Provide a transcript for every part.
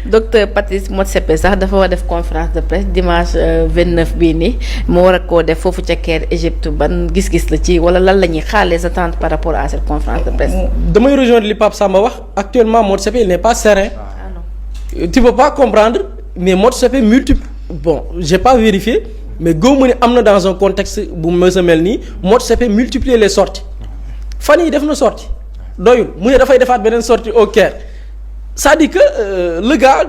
docteur Patrice Motsepe sax dafa war def conférence de presse dimanche 29 bii nii mu war a koo def foofu ca Caire Égypte ban gis-gis la ci wala lan la ñuy xaar les attentes par rapport à cette conférence de presse. damay rejoindre li Pape Samba wax actuellement Motsepe il n'est pas serein. Ah non. Tu peux pas comprendre mais Motsepe multiple bon j'ai pas vérifié mais góob ma ne am na dans un contexte bu mës a mel nii Motsepe multiplier les sorties fan yii def na sortie doyul mu ne dafay defaat beneen sortie au Caire. c'est-à-dire que le gars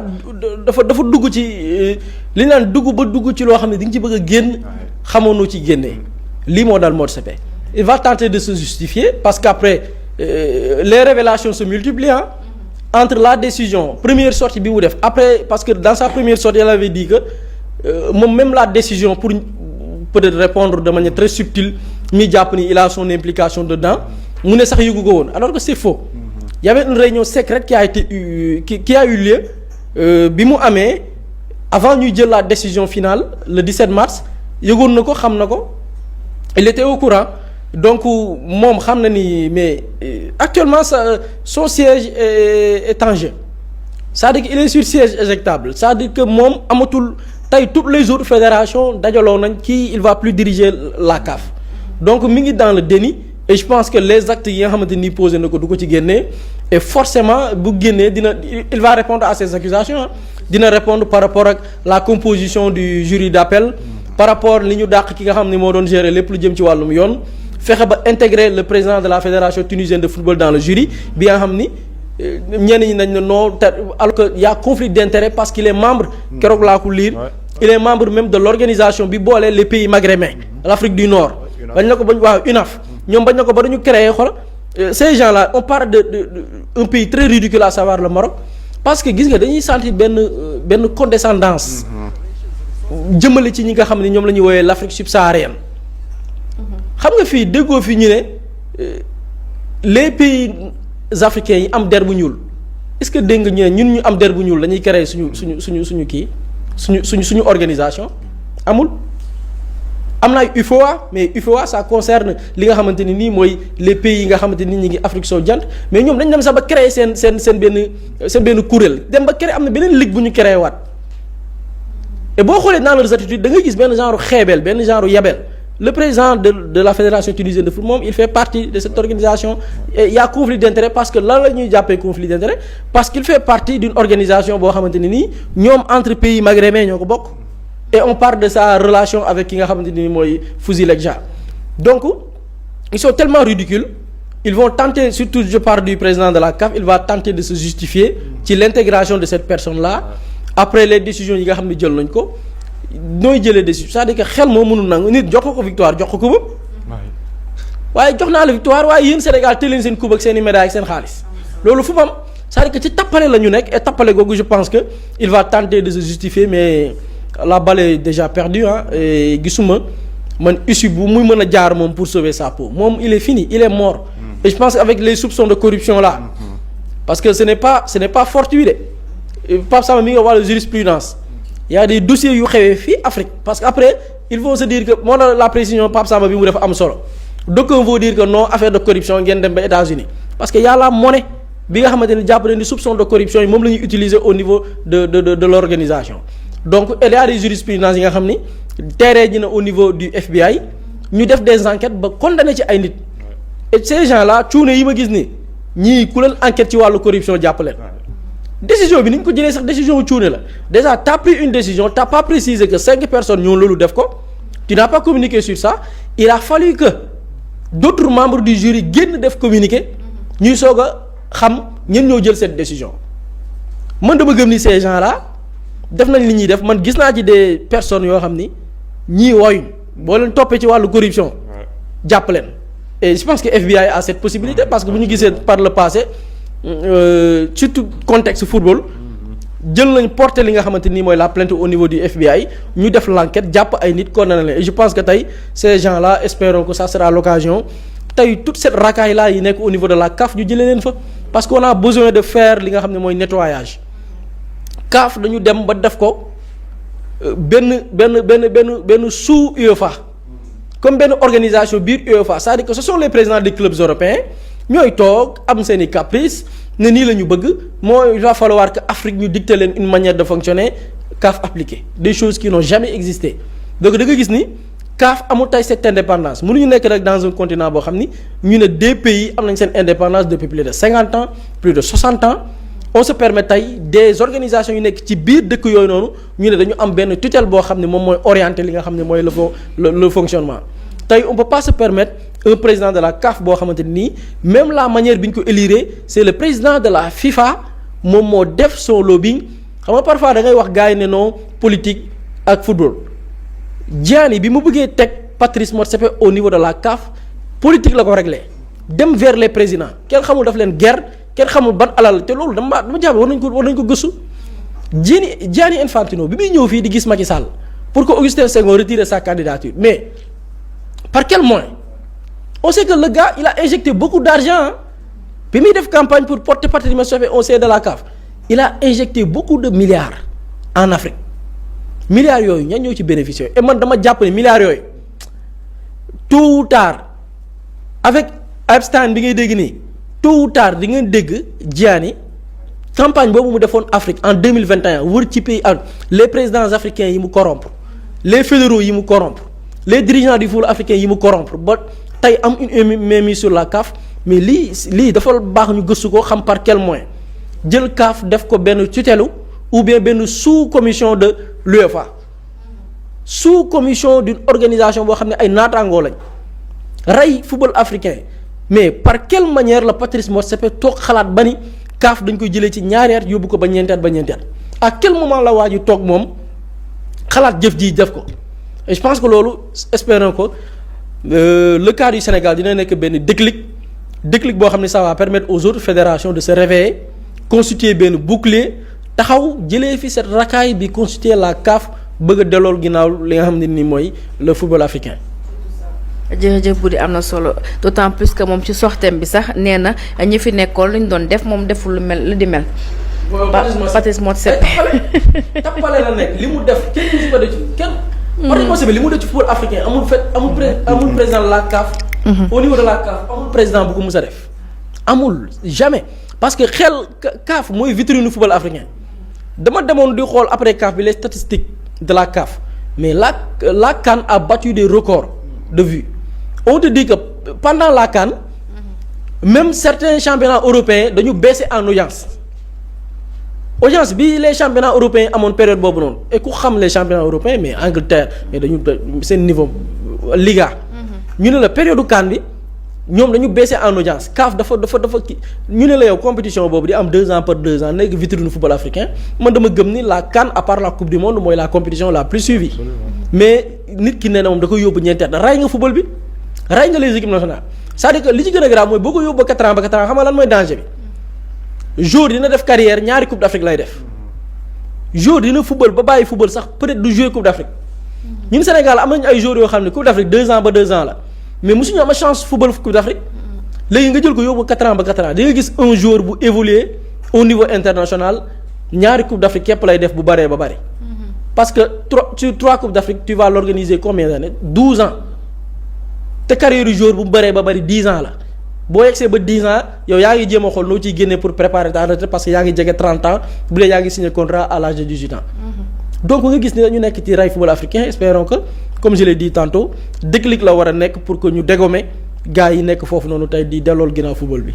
dafa dugg ci li ñu naan dugg ba dugg ci loo xam ne di nga ci bëgg a génn xamoon noo ci génnee lii moo dal Motsepe il va tenter de se justifier parce qu'après les révélations se multiplient entre la décision première sortie bi mu def après parce que dans sa première sortie elle avait dit que moom même la décision pour peut-être répondre de manière très subtile mi jàpp ni il a son implication dedans mu ne sax yëgu ko woon alors que c'est faux. Il y avait une réunion secrète qui a eu lieu bi mu amee avant ñuy jël la décision finale le 17 mars yëgoon na ko xam na ko il était au courant donc moom xam na ni mais actuellement son siège est en jeu c'est-à-dire qu'il est sur siège éjectable c'est-à-dire que moom amatul tey toutes les autres fédérations dajaloo nañ kii il va plus diriger la CAF donc mi ngi dans le déni et je pense que les actes yi nga xamante ni posé na ko du ko ci génnee et forcément bu génnee il va répondre à ces accusations dina répondre par rapport ak la composition du jury d'appel par rapport li ñu dàq ki nga xam ne moo doon gérer lépp lu jëm ci wàllum yoon fexe ba intégrer le président de la fédération tunisienne de football dans le jury bi nga xam ni ñenn ñi nañ ne non alors que y a conflit d'intérêt parce qu'il est membre keroog laa ko lire il est membre même de l'organisation bi boolee les pays maghrébins l'Afrique du Nord bañ na ko bañ waaw UNAF ñoom bañ na ko ba dañu créer xool ces gens-là on parle de un pays très ridicule à savoir le Maroc parce que gis nga dañuy sentir benn condescendance jëmale ci ñi nga xam ne ñoom la ñuy woowee l'Afrique subsaharienne xam nga fii déggoo fi ñu ne les pays africains yi am der bu ñuul est-ce que dégg nga ñun ñu am der bu ñuul dañuy créer suñu kii suñu organisation amul. am na ay UFOA mais UFOA ça concerne li nga xamante ni nii mooy les pays yi nga xamante ni ñi ngi Afrique sowu-jant mais ñoom dañ dem sax ba créer seen benn kuréel dem ba créer am na beneen ligue bu ñu créé waat et boo xoolee dans leurs attitudes da ngay gis benn genre xeebeel benn genre yabel le président de la fédération tunisienne de foot moom il fait partie de cette organisation et il y a conflit d'intérêt parce que lan la ñuy jàppee conflit d'intérêt parce qu'il fait partie d'une organisation boo xamante ni nii ñoom entre pays maghrébins ñoo ko bokk. Et on parle de sa relation avec ki nga xamante ni mooy Fouzi Lekja donc ils sont tellement ridicules ils vont tenter surtout je parle du président de la CAF il va tenter de se justifier ci l'intégration de cette personne-là après les décisions yi nga xam ne jël nañ ko nooy jëlee décision c'est-à-dire que xel moo mënul nangu nit jox ko victoire jox ko coupe waaye jox naa la victoire waaye yéen Sénégal te leen seen coupe ak seen i médailles ak seen xaalis loolu fu mu am c'est-à-dire que ci tappale la ñu nekk et tappale googu je pense que il va tenter de se justifier mais la balle est déjà perdue et gisuma man issue bu muy mën a jaar moom pour sauver sa peau moom il est fini il est mort et je pense qu'avec les soupçons de corruption là parce que ce n'est pas fortuit de Pape Samba mi nga wàllu jurisprudence il y a des dossiers yu xewee fii Afrique parce que après ils vont se dire que moo la précision Pape Samba bi mu def am solo d'aucuns vont dire que non affaire de corruption ngeen dem ba États-Unis parce que y a la monnaie bi nga xamante ni jàpp nañ ni soupçon de corruption yi moom la ñuy utiliser au niveau de l'organisation donc il y a des jurisprudences yi nga xam ni terrain ji na au niveau du FBI ñu def des enquêtes ba condamné ci ay nit et ces gens là cuune yi ma gis ni ñii ku leen enquête ci wàllu corruption jàpp leen décision bi ni ñu ko jëlee sax décision cuune la déjà t'as pris une décision t'as pas précisé que 5 personnes ñoo loolu def ko tu n'as pas communiqué sur ça il a fallu que d'autres membres du jury génn def communiqué ñuy soog a xam ñen ñoo jël cette décision man dama gëm ni ces gens là def nañ li ñuy def man gis naa ci des personnes yoo xam ni ñii wooyuñ boo leen toppee ci wàllu corruption jàpp leen et je pense que FBI a cette possibilité parce que bu ñu gisee par le passé surtout contexte football jël nañ porter li nga xamante ni mooy la plainte au niveau du FBI ñu def l'enquête jàpp ay nit condamné leen et je pense que tey ces gens là espérons que ça sera l'occasion tey toute cette racaille là yi nekk au niveau de la CAF ñu jëlee leen fa parce qu'on a besoin de faire li nga xam ne mooy nettoyage CAF dañu dem ba def ko benn sous UEFA comme benn organisation biir UEFA c'est-à-dire que ce sont les présidents des clubs européens ñooy toog am seen i caprice ne nii la ñu bëgg il va falloir que Afrique ñu dicter leen une manière de fonctionner CAF appliquée des choses qui n'ont jamais existé donc da nga gis ni CAF amul tey cette indépendance mënuñu nekk rek dans un continent boo xam ni ñu ne des pays am nañ seen indépendance depuis plus de 50 ans plus de 60 ans on se permet tey des organisations yu nekk ci biir dëkk yooyu noonu ñu ne dañu am benn tutelle boo xam ne moom mooy orienter li nga xam ne mooy le fonctionnement tey on peut pas se permettre un président de la CAF boo xamante nii même la manière bi ñu ko élire c'est le président de la FIFA moom moo def son lobbying xam nga parfois da ngay wax gars yi ne non politique ak football Gianni bi mu bëggee teg Patrice Motsepe au niveau de la CAF politique la ko réglé dem vers les présidents kenn xamul daf leen guerre kenn xamul ban alal te loolu dama jàpp war nañ ko gëstu Gianni Infantino bi muy ñëw fii di gis Macky Sall pour que Augustin Senghor retire sa candidature mais par quel moyen on sait que le gars il a injecté beaucoup d'argent bi muy def campagne pour porter Patrice Motsepe au sein de la CAF il a injecté beaucoup de milliards en Afrique milliards yooyu ñan ñoo ci bénéficié et man dama jàpp ne milliards yooyu tôt ou tard avec Epstein bi ngay dégg nii tôt ou tard di ngeen dégg Gianni campagne boobu mu defoon Afrique en 2021 wër ci pays ak les présidents africains yi mu corrompre les fédéraux yi mu corrompre les dirigeants du football africain yi mu corrompre ba tey am une mainmise sur la CAF mais lii dafa baax ñu gëstu ko xam par quel moyen jël CAF def ko benn tutelle ou bien benn sous-commission de l'UEFA sous-commission d'une organisation boo xam ne ay naataangoo lañ rey football africain mais par quelle manière la Patrice Motsepe toog xalaat ba ni CAF dañ koy jëlee ci ñaari at yóbbu ko ba ñeenti at à quel moment la waa ji toog moom xalaat jëf ji def ko et je pense que loolu espérons que le cas du Sénégal dina nekk benn déclic boo xam ne ça va permettre aux autres fédérations de se réveiller constituer benn bouclier taxaw jëlee fi cette racaille bi constituer la CAF bëgg a dellool ginnaaw li nga xam ne ni mooy le football africain. jërëjëf Boury am na solo d'autant plus que moom ci sortem bi sax nee na ñi fi nekkoon lu ñu doon def moom deful lu di mel. Patrice Motsepe tappale la nekk li mu def kenn musu ko def ci kenn. Patrice Motsepe li mu def ci football africain amul président de la CAF. au niveau de la CAF amul président bu ko mus a def. amul jamais parce que xel CAF mooy vitrine football africain dama demoon di xool après CAF bi les statistiques de la CAF mais la CAN a battu des records de vues. On te dit que pendant la CAN même certains championnats européens dañu baissé en audience bi les championnats européens amoon période boobu noonu et ku xam les championnats européens mais Angleterre mais dañu seen niveau Liga ñu ne la période CAN bi ñoom dañu baissé en audience CAF dafa kii ñu ne la yow compétition boobu di am 2 ans par 2 ans nekk vitrine football africain man dama gëm ni la CAN à part la coupe du monde mooy la compétition la plus suivie mais nit ki nee na moom da koy yóbbu ñeenti at ray nga football bi ray nga les équipes nationales c'est-à-dire que li ci gën a grave mooy boo ko yóbbu ba 4 ans xam nga lan mooy danger bi jour dina def carrière ñaari coupe d'Afrique lay def jour dina football ba bàyyi football sax peut-être du jouer coupe d'Afrique ñun Sénégal am nañu ay joueurs yoo xam ne coupe d'Afrique 2 ans ba 2 ans la mais mosuñu am chance football coupe d'Afrique léegi nga jël ko yóbbu 4 ans ba 4 ans di nga gis un joueur bu évoluer au niveau international ñaari coupe d'Afrique képp lay def bu baree ba bari parce que sur 3 coupes d'Afrique tu vas l'organiser combien d'années 12 ans te carrière du joueur bu bëree ba bëri 10 ans la boo yegsee ba 10 ans yow yaa ngi jéem a xool noo ciy génnee pour préparer ta retraite parce que yaa ngi jege 30 ans bu dee yaa ngi signé contrat à l'âge de 18 ans. donc nga gis ne dañu nekk ci ray football africain espérons que comme je l'ai dit tantôt déclic la war a nekk pour que ñu dégommer gars yi nekk foofu noonu tey di dellool ginnaaw football bi.